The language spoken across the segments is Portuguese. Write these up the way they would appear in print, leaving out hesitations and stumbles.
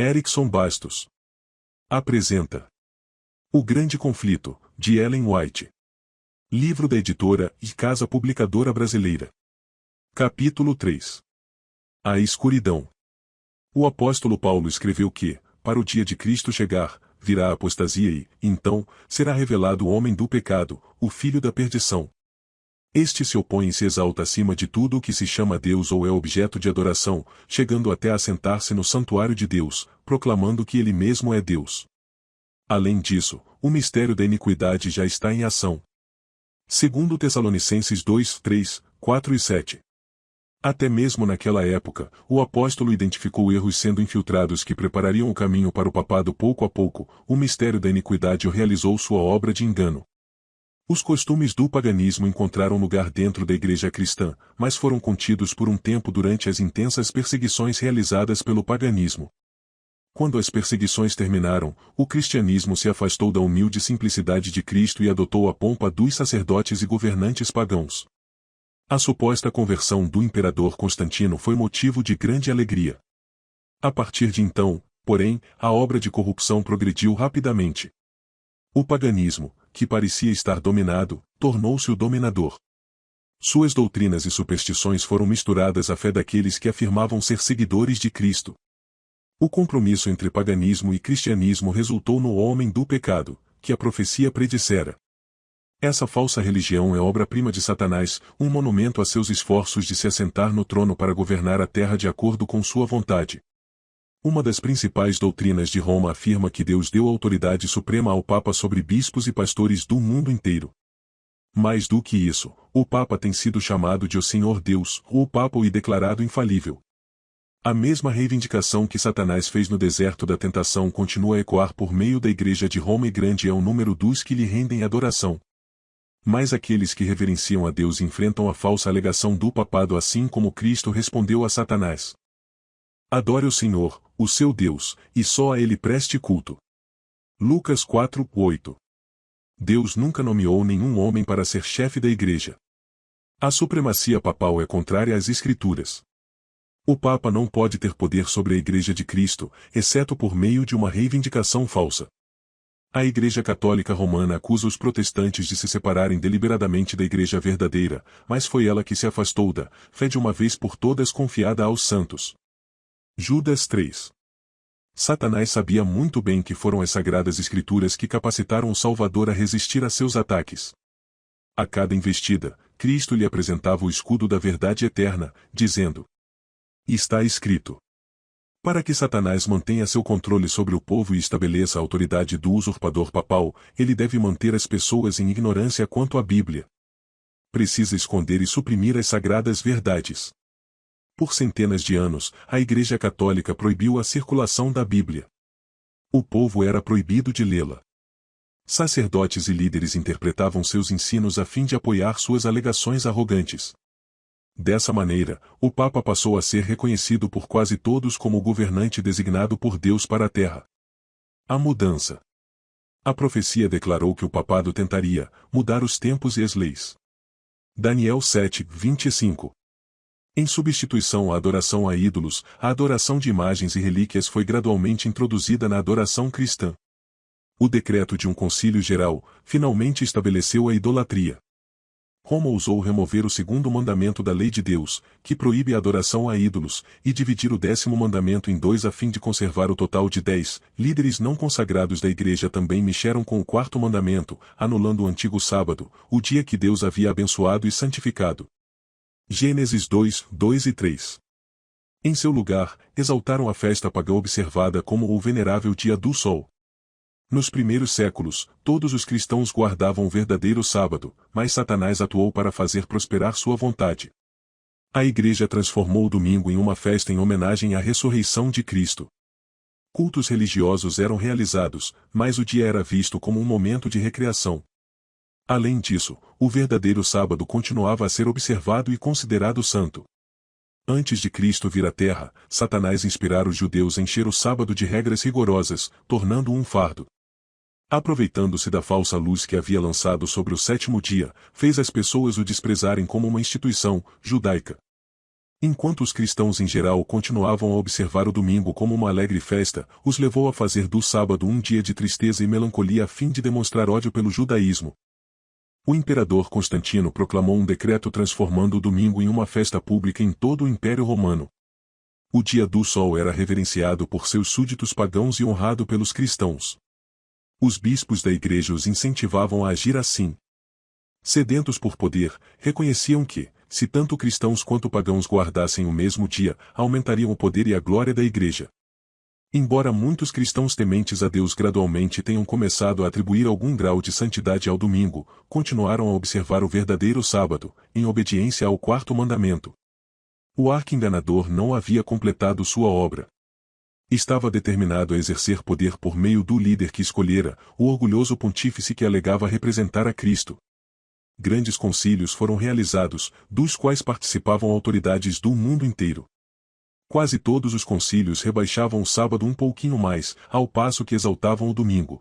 Erickson Bastos apresenta O Grande Conflito, de Ellen White. Livro da editora e Casa Publicadora Brasileira. Capítulo 3. A escuridão. O apóstolo Paulo escreveu que, para o dia de Cristo chegar, virá a apostasia e, então, será revelado o homem do pecado, o filho da perdição. Este se opõe e se exalta acima de tudo o que se chama Deus ou é objeto de adoração, chegando até a sentar-se no santuário de Deus, proclamando que ele mesmo é Deus. Além disso, o mistério da iniquidade já está em ação. Segundo Tessalonicenses 2, 3, 4 e 7. Até mesmo naquela época, o apóstolo identificou erros sendo infiltrados que preparariam o caminho para o papado pouco a pouco, o mistério da iniquidade realizou sua obra de engano. Os costumes do paganismo encontraram lugar dentro da igreja cristã, mas foram contidos por um tempo durante as intensas perseguições realizadas pelo paganismo. Quando as perseguições terminaram, o cristianismo se afastou da humilde simplicidade de Cristo e adotou a pompa dos sacerdotes e governantes pagãos. A suposta conversão do imperador Constantino foi motivo de grande alegria. A partir de então, porém, a obra de corrupção progrediu rapidamente. O paganismo, que parecia estar dominado, tornou-se o dominador. Suas doutrinas e superstições foram misturadas à fé daqueles que afirmavam ser seguidores de Cristo. O compromisso entre paganismo e cristianismo resultou no homem do pecado, que a profecia predissera. Essa falsa religião é obra-prima de Satanás, um monumento a seus esforços de se assentar no trono para governar a terra de acordo com sua vontade. Uma das principais doutrinas de Roma afirma que Deus deu autoridade suprema ao Papa sobre bispos e pastores do mundo inteiro. Mais do que isso, o Papa tem sido chamado de o Senhor Deus, ou o Papa e declarado infalível. A mesma reivindicação que Satanás fez no deserto da tentação continua a ecoar por meio da Igreja de Roma e grande é o número dos que lhe rendem adoração. Mas aqueles que reverenciam a Deus enfrentam a falsa alegação do papado assim como Cristo respondeu a Satanás. Adore o Senhor, o seu Deus, e só a Ele preste culto. Lucas 4, 8. Deus nunca nomeou nenhum homem para ser chefe da igreja. A supremacia papal é contrária às Escrituras. O Papa não pode ter poder sobre a Igreja de Cristo, exceto por meio de uma reivindicação falsa. A Igreja Católica Romana acusa os protestantes de se separarem deliberadamente da Igreja verdadeira, mas foi ela que se afastou da fé de uma vez por todas confiada aos santos. Judas 3. Satanás sabia muito bem que foram as Sagradas Escrituras que capacitaram o Salvador a resistir a seus ataques. A cada investida, Cristo lhe apresentava o escudo da verdade eterna, dizendo: Está escrito. Para que Satanás mantenha seu controle sobre o povo e estabeleça a autoridade do usurpador papal, ele deve manter as pessoas em ignorância quanto à Bíblia. Precisa esconder e suprimir as sagradas verdades. Por centenas de anos, a Igreja Católica proibiu a circulação da Bíblia. O povo era proibido de lê-la. Sacerdotes e líderes interpretavam seus ensinos a fim de apoiar suas alegações arrogantes. Dessa maneira, o Papa passou a ser reconhecido por quase todos como o governante designado por Deus para a Terra. A mudança. A profecia declarou que o papado tentaria mudar os tempos e as leis. Daniel 7, 25. Em substituição à adoração a ídolos, a adoração de imagens e relíquias foi gradualmente introduzida na adoração cristã. O decreto de um concílio geral, finalmente estabeleceu a idolatria. Roma ousou remover o segundo mandamento da lei de Deus, que proíbe a adoração a ídolos, e dividir o 10º mandamento em dois a fim de conservar o total de 10. Líderes não consagrados da igreja também mexeram com o 4º mandamento, anulando o antigo sábado, o dia que Deus havia abençoado e santificado. Gênesis 2, 2 e 3. Em seu lugar, exaltaram a festa pagã observada como o venerável dia do sol. Nos primeiros séculos, todos os cristãos guardavam o verdadeiro sábado, mas Satanás atuou para fazer prosperar sua vontade. A igreja transformou o domingo em uma festa em homenagem à ressurreição de Cristo. Cultos religiosos eram realizados, mas o dia era visto como um momento de recreação. Além disso, o verdadeiro sábado continuava a ser observado e considerado santo. Antes de Cristo vir à Terra, Satanás inspirara os judeus a encher o sábado de regras rigorosas, tornando-o um fardo. Aproveitando-se da falsa luz que havia lançado sobre o 7º dia, fez as pessoas o desprezarem como uma instituição judaica. Enquanto os cristãos em geral continuavam a observar o domingo como uma alegre festa, os levou a fazer do sábado um dia de tristeza e melancolia a fim de demonstrar ódio pelo judaísmo. O imperador Constantino proclamou um decreto transformando o domingo em uma festa pública em todo o Império Romano. O dia do sol era reverenciado por seus súditos pagãos e honrado pelos cristãos. Os bispos da igreja os incentivavam a agir assim. Sedentos por poder, reconheciam que, se tanto cristãos quanto pagãos guardassem o mesmo dia, aumentariam o poder e a glória da igreja. Embora muitos cristãos tementes a Deus gradualmente tenham começado a atribuir algum grau de santidade ao domingo, continuaram a observar o verdadeiro sábado, em obediência ao quarto mandamento. O arqui-enganador não havia completado sua obra. Estava determinado a exercer poder por meio do líder que escolhera, o orgulhoso pontífice que alegava representar a Cristo. Grandes concílios foram realizados, dos quais participavam autoridades do mundo inteiro. Quase todos os concílios rebaixavam o sábado um pouquinho mais, ao passo que exaltavam o domingo.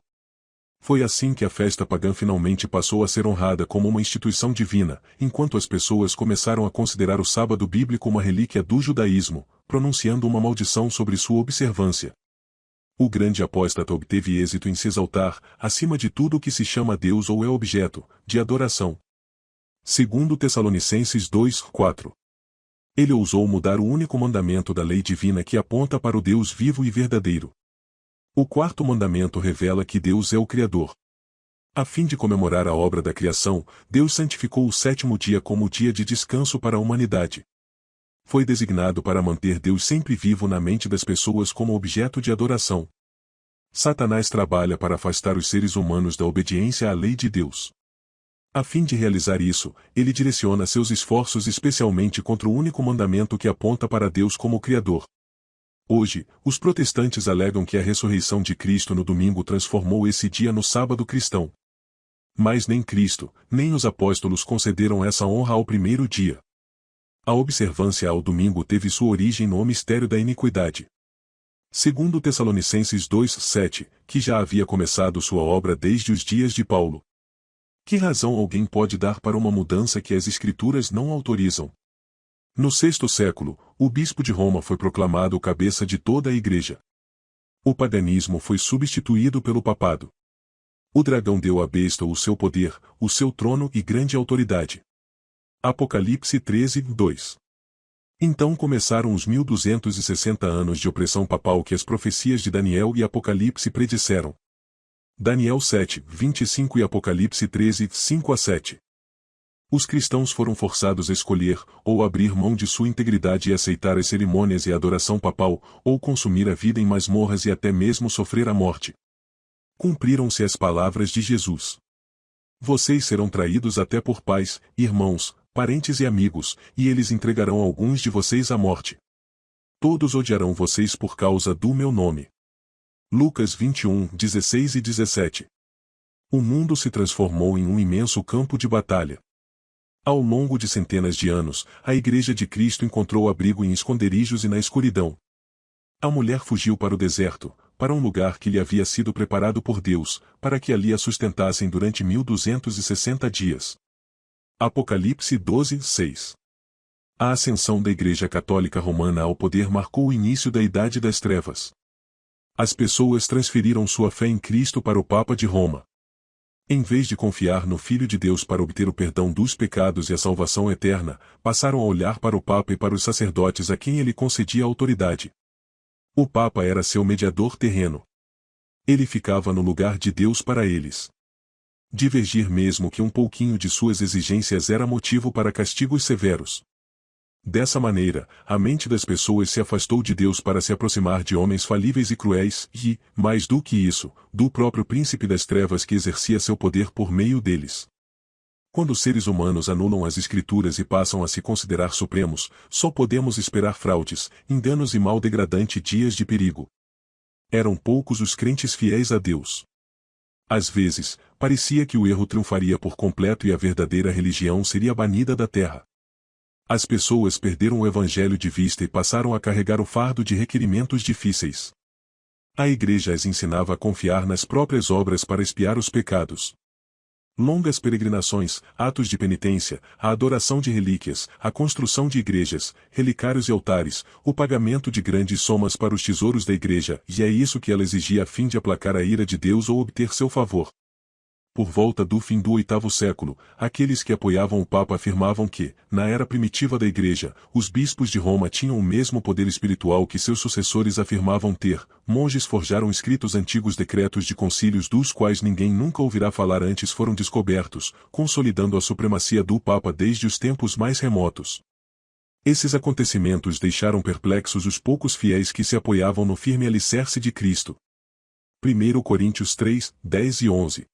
Foi assim que a festa pagã finalmente passou a ser honrada como uma instituição divina, enquanto as pessoas começaram a considerar o sábado bíblico uma relíquia do judaísmo, pronunciando uma maldição sobre sua observância. O grande apóstata obteve êxito em se exaltar, acima de tudo o que se chama Deus ou é objeto de adoração. Segundo Tessalonicenses 2:4. Ele ousou mudar o único mandamento da lei divina que aponta para o Deus vivo e verdadeiro. O quarto mandamento revela que Deus é o Criador. A fim de comemorar a obra da criação, Deus santificou o sétimo dia como dia de descanso para a humanidade. Foi designado para manter Deus sempre vivo na mente das pessoas como objeto de adoração. Satanás trabalha para afastar os seres humanos da obediência à lei de Deus. A fim de realizar isso, ele direciona seus esforços especialmente contra o único mandamento que aponta para Deus como Criador. Hoje, os protestantes alegam que a ressurreição de Cristo no domingo transformou esse dia no sábado cristão. Mas nem Cristo, nem os apóstolos concederam essa honra ao primeiro dia. A observância ao domingo teve sua origem no mistério da iniquidade. Segundo Tessalonicenses 2:7, que já havia começado sua obra desde os dias de Paulo. Que razão alguém pode dar para uma mudança que as Escrituras não autorizam? No sexto século, o bispo de Roma foi proclamado cabeça de toda a igreja. O paganismo foi substituído pelo papado. O dragão deu à besta o seu poder, o seu trono e grande autoridade. Apocalipse 13:2. Então começaram os 1260 anos de opressão papal que as profecias de Daniel e Apocalipse predisseram. Daniel 7:25 e Apocalipse 13:5-7. Os cristãos foram forçados a escolher, ou abrir mão de sua integridade e aceitar as cerimônias e a adoração papal, ou consumir a vida em masmorras e até mesmo sofrer a morte. Cumpriram-se as palavras de Jesus. Vocês serão traídos até por pais, irmãos, parentes e amigos, e eles entregarão alguns de vocês à morte. Todos odiarão vocês por causa do meu nome. Lucas 21:16 e 17. O mundo se transformou em um imenso campo de batalha. Ao longo de centenas de anos, a Igreja de Cristo encontrou abrigo em esconderijos e na escuridão. A mulher fugiu para o deserto, para um lugar que lhe havia sido preparado por Deus, para que ali a sustentassem durante 1260 dias. Apocalipse 12:6. A ascensão da Igreja Católica Romana ao poder marcou o início da Idade das Trevas. As pessoas transferiram sua fé em Cristo para o Papa de Roma. Em vez de confiar no Filho de Deus para obter o perdão dos pecados e a salvação eterna, passaram a olhar para o Papa e para os sacerdotes a quem ele concedia autoridade. O Papa era seu mediador terreno. Ele ficava no lugar de Deus para eles. Divergir mesmo que um pouquinho de suas exigências era motivo para castigos severos. Dessa maneira, a mente das pessoas se afastou de Deus para se aproximar de homens falíveis e cruéis e, mais do que isso, do próprio príncipe das trevas que exercia seu poder por meio deles. Quando os seres humanos anulam as Escrituras e passam a se considerar supremos, só podemos esperar fraudes, enganos e mal degradante dias de perigo. Eram poucos os crentes fiéis a Deus. Às vezes, parecia que o erro triunfaria por completo e a verdadeira religião seria banida da terra. As pessoas perderam o Evangelho de vista e passaram a carregar o fardo de requerimentos difíceis. A Igreja as ensinava a confiar nas próprias obras para expiar os pecados. Longas peregrinações, atos de penitência, a adoração de relíquias, a construção de igrejas, relicários e altares, o pagamento de grandes somas para os tesouros da igreja, e é isso que ela exigia a fim de aplacar a ira de Deus ou obter seu favor. Por volta do fim do 8º século, aqueles que apoiavam o Papa afirmavam que, na era primitiva da Igreja, os bispos de Roma tinham o mesmo poder espiritual que seus sucessores afirmavam ter. Monges forjaram escritos antigos decretos de concílios dos quais ninguém nunca ouvirá falar antes foram descobertos, consolidando a supremacia do Papa desde os tempos mais remotos. Esses acontecimentos deixaram perplexos os poucos fiéis que se apoiavam no firme alicerce de Cristo. 1 Coríntios 3, 10 e 11.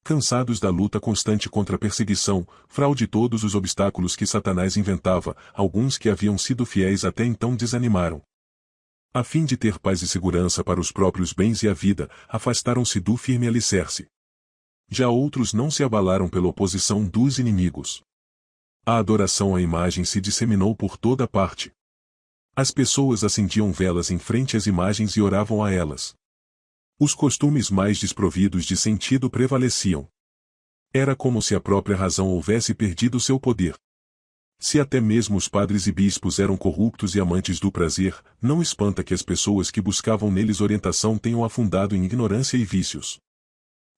Cansados da luta constante contra a perseguição, fraude e todos os obstáculos que Satanás inventava, alguns que haviam sido fiéis até então desanimaram. A fim de ter paz e segurança para os próprios bens e a vida, afastaram-se do firme alicerce. Já outros não se abalaram pela oposição dos inimigos. A adoração à imagem se disseminou por toda parte. As pessoas acendiam velas em frente às imagens e oravam a elas. Os costumes mais desprovidos de sentido prevaleciam. Era como se a própria razão houvesse perdido seu poder. Se até mesmo os padres e bispos eram corruptos e amantes do prazer, não espanta que as pessoas que buscavam neles orientação tenham afundado em ignorância e vícios.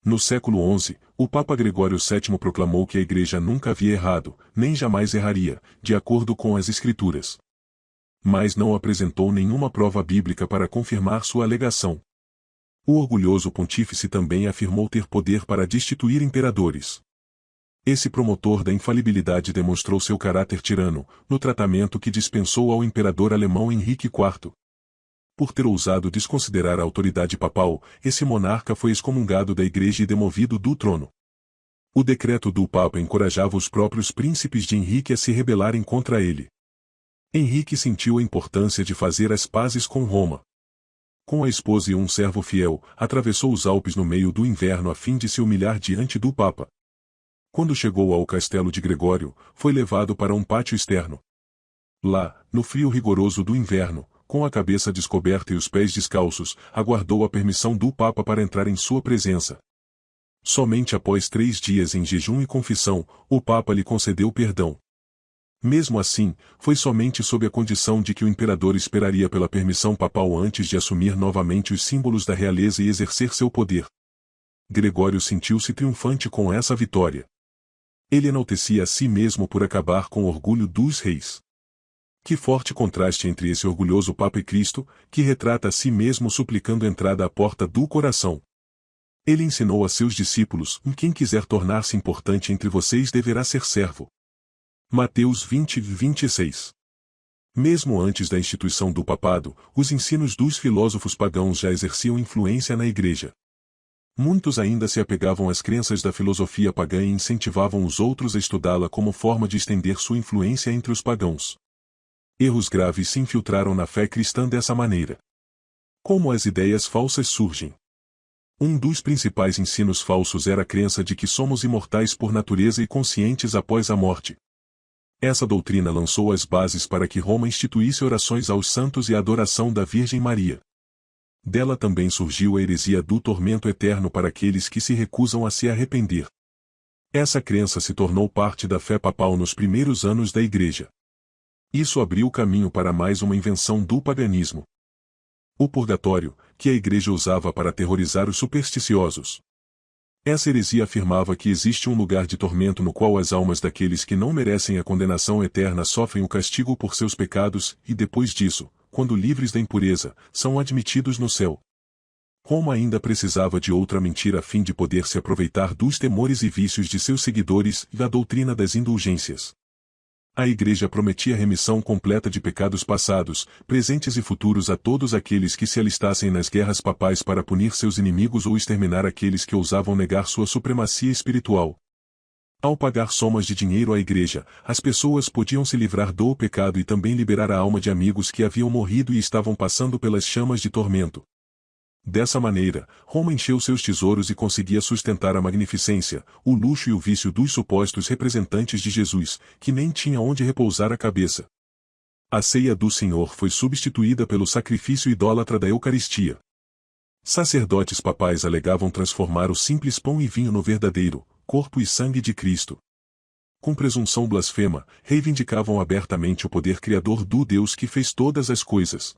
No século XI, o Papa Gregório VII proclamou que a Igreja nunca havia errado, nem jamais erraria, de acordo com as Escrituras. Mas não apresentou nenhuma prova bíblica para confirmar sua alegação. O orgulhoso pontífice também afirmou ter poder para destituir imperadores. Esse promotor da infalibilidade demonstrou seu caráter tirano, no tratamento que dispensou ao imperador alemão Henrique IV. Por ter ousado desconsiderar a autoridade papal, esse monarca foi excomungado da igreja e demovido do trono. O decreto do Papa encorajava os próprios príncipes de Henrique a se rebelarem contra ele. Henrique sentiu a importância de fazer as pazes com Roma. Com a esposa e um servo fiel, atravessou os Alpes no meio do inverno a fim de se humilhar diante do Papa. Quando chegou ao castelo de Gregório, foi levado para um pátio externo. Lá, no frio rigoroso do inverno, com a cabeça descoberta e os pés descalços, aguardou a permissão do Papa para entrar em sua presença. Somente após 3 dias em jejum e confissão, o Papa lhe concedeu perdão. Mesmo assim, foi somente sob a condição de que o imperador esperaria pela permissão papal antes de assumir novamente os símbolos da realeza e exercer seu poder. Gregório sentiu-se triunfante com essa vitória. Ele enaltecia a si mesmo por acabar com o orgulho dos reis. Que forte contraste entre esse orgulhoso Papa e Cristo, que retrata a si mesmo suplicando entrada à porta do coração. Ele ensinou a seus discípulos: quem quiser tornar-se importante entre vocês deverá ser servo. Mateus 20, 26. Mesmo antes da instituição do papado, os ensinos dos filósofos pagãos já exerciam influência na igreja. Muitos ainda se apegavam às crenças da filosofia pagã e incentivavam os outros a estudá-la como forma de estender sua influência entre os pagãos. Erros graves se infiltraram na fé cristã dessa maneira. Como as ideias falsas surgem? Um dos principais ensinos falsos era a crença de que somos imortais por natureza e conscientes após a morte. Essa doutrina lançou as bases para que Roma instituísse orações aos santos e a adoração da Virgem Maria. Dela também surgiu a heresia do tormento eterno para aqueles que se recusam a se arrepender. Essa crença se tornou parte da fé papal nos primeiros anos da Igreja. Isso abriu caminho para mais uma invenção do paganismo: o purgatório, que a Igreja usava para aterrorizar os supersticiosos. Essa heresia afirmava que existe um lugar de tormento no qual as almas daqueles que não merecem a condenação eterna sofrem o castigo por seus pecados, e depois disso, quando livres da impureza, são admitidos no céu. Roma ainda precisava de outra mentira a fim de poder se aproveitar dos temores e vícios de seus seguidores e da doutrina das indulgências. A Igreja prometia remissão completa de pecados passados, presentes e futuros a todos aqueles que se alistassem nas guerras papais para punir seus inimigos ou exterminar aqueles que ousavam negar sua supremacia espiritual. Ao pagar somas de dinheiro à Igreja, as pessoas podiam se livrar do pecado e também liberar a alma de amigos que haviam morrido e estavam passando pelas chamas de tormento. Dessa maneira, Roma encheu seus tesouros e conseguia sustentar a magnificência, o luxo e o vício dos supostos representantes de Jesus, que nem tinha onde repousar a cabeça. A ceia do Senhor foi substituída pelo sacrifício idólatra da Eucaristia. Sacerdotes papais alegavam transformar o simples pão e vinho no verdadeiro corpo e sangue de Cristo. Com presunção blasfema, reivindicavam abertamente o poder criador do Deus que fez todas as coisas.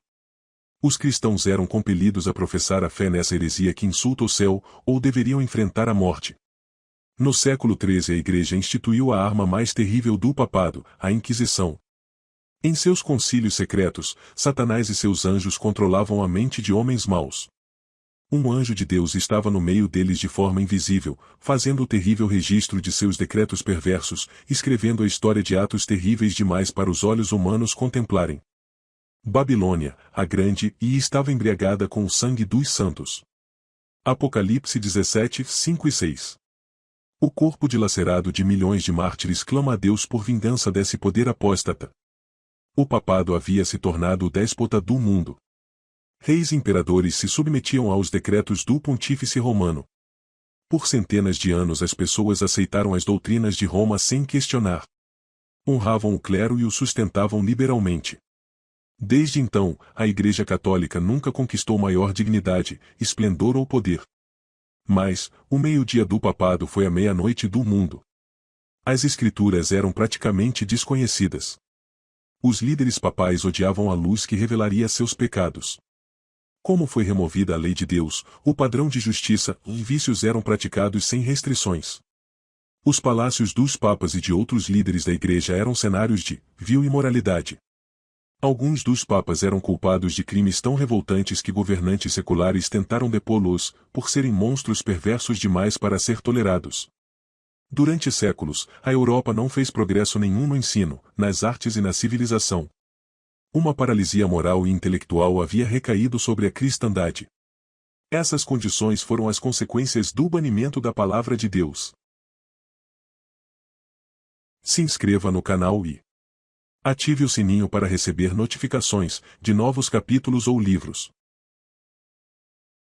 Os cristãos eram compelidos a professar a fé nessa heresia que insulta o céu, ou deveriam enfrentar a morte. No século XIII a Igreja instituiu a arma mais terrível do papado, a Inquisição. Em seus concílios secretos, Satanás e seus anjos controlavam a mente de homens maus. Um anjo de Deus estava no meio deles de forma invisível, fazendo o terrível registro de seus decretos perversos, escrevendo a história de atos terríveis demais para os olhos humanos contemplarem. Babilônia, a grande, e estava embriagada com o sangue dos santos. Apocalipse 17, 5 e 6. O corpo dilacerado de milhões de mártires clama a Deus por vingança desse poder apóstata. O papado havia se tornado o déspota do mundo. Reis e imperadores se submetiam aos decretos do pontífice romano. Por centenas de anos as pessoas aceitaram as doutrinas de Roma sem questionar. Honravam o clero e o sustentavam liberalmente. Desde então, a Igreja Católica nunca conquistou maior dignidade, esplendor ou poder. Mas, o meio-dia do papado foi a meia-noite do mundo. As escrituras eram praticamente desconhecidas. Os líderes papais odiavam a luz que revelaria seus pecados. Como foi removida a lei de Deus, o padrão de justiça e vícios eram praticados sem restrições. Os palácios dos papas e de outros líderes da Igreja eram cenários de vil imoralidade. Alguns dos papas eram culpados de crimes tão revoltantes que governantes seculares tentaram depô-los, por serem monstros perversos demais para ser tolerados. Durante séculos, a Europa não fez progresso nenhum no ensino, nas artes e na civilização. Uma paralisia moral e intelectual havia recaído sobre a cristandade. Essas condições foram as consequências do banimento da palavra de Deus. Se inscreva no canal e ative o sininho para receber notificações de novos capítulos ou livros.